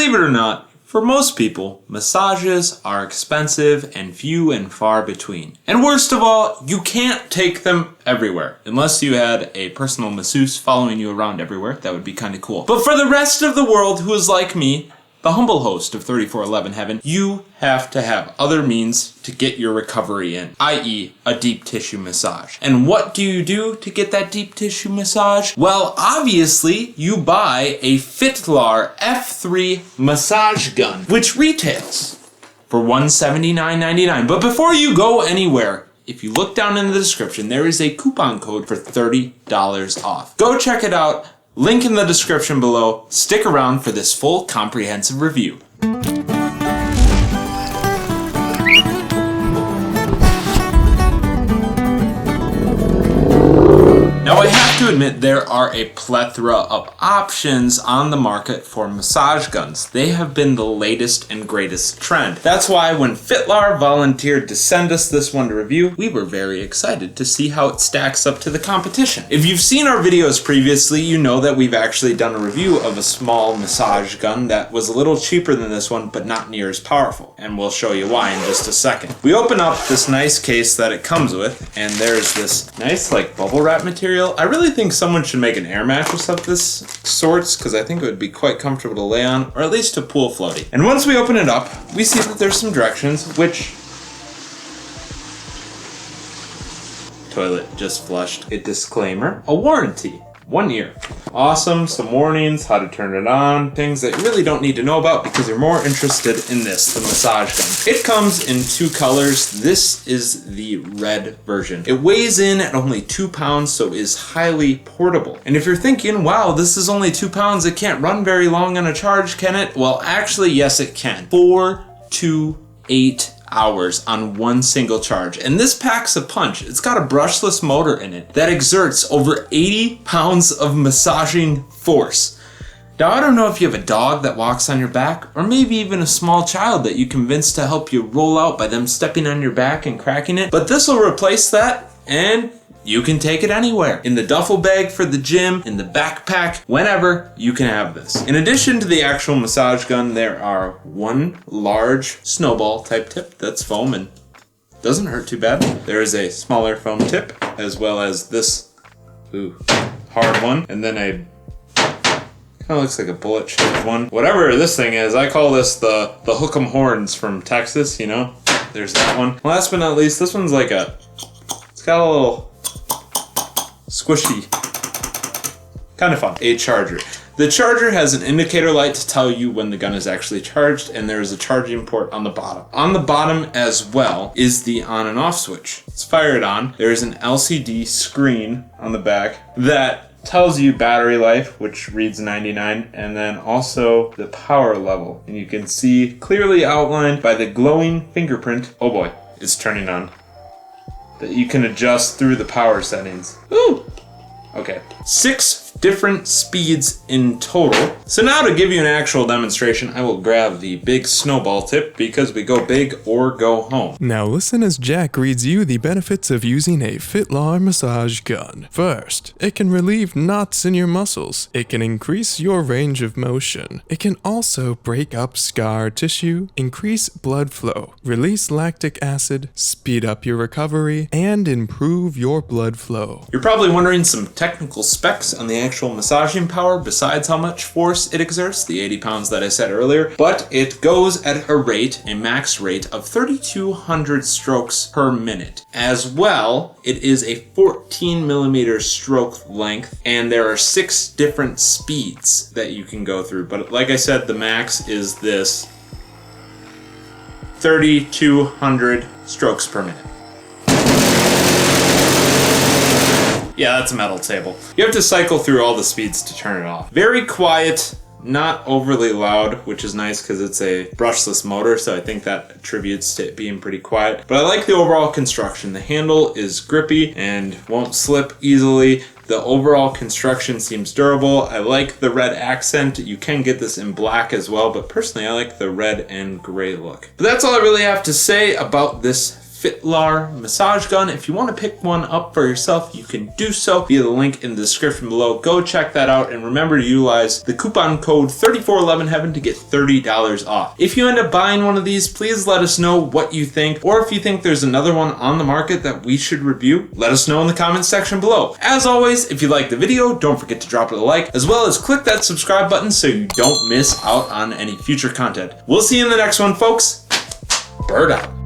believe it or not, for most people, massages are expensive and few and far between. And worst of all, you can't take them everywhere. Unless you had a personal masseuse following you around everywhere, that would be kind of cool. But for the rest of the world who is like me, the humble host of 3411 Heaven, you have to have other means to get your recovery in, i.e. a deep tissue massage. And what do you do to get that deep tissue massage? Well, obviously, you buy a Fitlar F3 Massage Gun, which retails for $179.99. But before you go anywhere, if you look down in the description, there is a coupon code for $30 off. Go check it out. Link in the description below. Stick around for this full comprehensive review. Now I have to admit there are a plethora of options on the market for massage guns. They have been the latest and greatest trend. That's why when Fitlar volunteered to send us this one to review, we were very excited to see how it stacks up to the competition. If you've seen our videos previously, you know that we've actually done a review of a small massage gun that was a little cheaper than this one, but not near as powerful. And we'll show you why in just a second. We open up this nice case that it comes with, and there's this nice like bubble wrap material. I really think someone should make an air mattress of this sorts, because I think it would be quite comfortable to lay on, or at least to pool floaty. And once we open it up, we see that there's some directions, which... Toilet just flushed. A disclaimer, a warranty. 1 year. Awesome, some warnings, how to turn it on, things that you really don't need to know about because you're more interested in this, the massage gun. It comes in 2 colors. This is the red version. It weighs in at only 2 pounds, so is highly portable. And if you're thinking, wow, this is only 2 pounds, it can't run very long on a charge, can it? Well, actually, yes, it can. 4 to 8 hours on one single charge. And this packs a punch. It's got a brushless motor in it that exerts over 80 pounds of massaging force. Now, I don't know if you have a dog that walks on your back, or maybe even a small child that you convince to help you roll out by them stepping on your back and cracking it, but this will replace that, and you can take it anywhere. In the duffel bag for the gym, in the backpack, whenever, you can have this. In addition to the actual massage gun, there are 1 large snowball type tip that's foam and doesn't hurt too bad. There is a smaller foam tip, as well as this hard one, and then a kind of looks like a bullet shaped one. Whatever this thing is, I call this the hook'em horns from Texas, you know? There's that one. Last but not least, this one's like it's got a little squishy, kind of fun. A charger. The charger has an indicator light to tell you when the gun is actually charged, and there is a charging port on the bottom. On the bottom as well is the on and off switch. Let's fire it on. There is an LCD screen on the back that tells you battery life, which reads 99, and then also the power level. And you can see clearly outlined by the glowing fingerprint, oh boy, it's turning on, that you can adjust through the power settings. Ooh! Okay. 6 different speeds in total. So now to give you an actual demonstration, I will grab the big snowball tip because we go big or go home. Now listen as Jack reads you the benefits of using a Fitlar massage gun. First, it can relieve knots in your muscles. It can increase your range of motion. It can also break up scar tissue, increase blood flow, release lactic acid, speed up your recovery, and improve your blood flow. You're probably wondering some technical specs on the actual massaging power besides how much force it exerts, the 80 pounds that I said earlier, but it goes at a max rate of 3,200 strokes per minute. As well, it is a 14 millimeter stroke length, and there are 6 different speeds that you can go through. But like I said, the max is this 3,200 strokes per minute. Yeah, that's a metal table. You have to cycle through all the speeds to turn it off. Very quiet, not overly loud, which is nice because it's a brushless motor, so I think that attributes to it being pretty quiet. But I like the overall construction. The handle is grippy and won't slip easily. The overall construction seems durable. I like the red accent. You can get this in black as well, but personally I like the red and gray look. But that's all I really have to say about this Fitlar Massage Gun. If you want to pick one up for yourself, you can do so via the link in the description below. Go check that out, and remember to utilize the coupon code 3411heaven to get $30 off. If you end up buying one of these, please let us know what you think, or if you think there's another one on the market that we should review, let us know in the comments section below. As always, if you like the video, don't forget to drop it a like, as well as click that subscribe button so you don't miss out on any future content. We'll see you in the next one, folks. Bird out.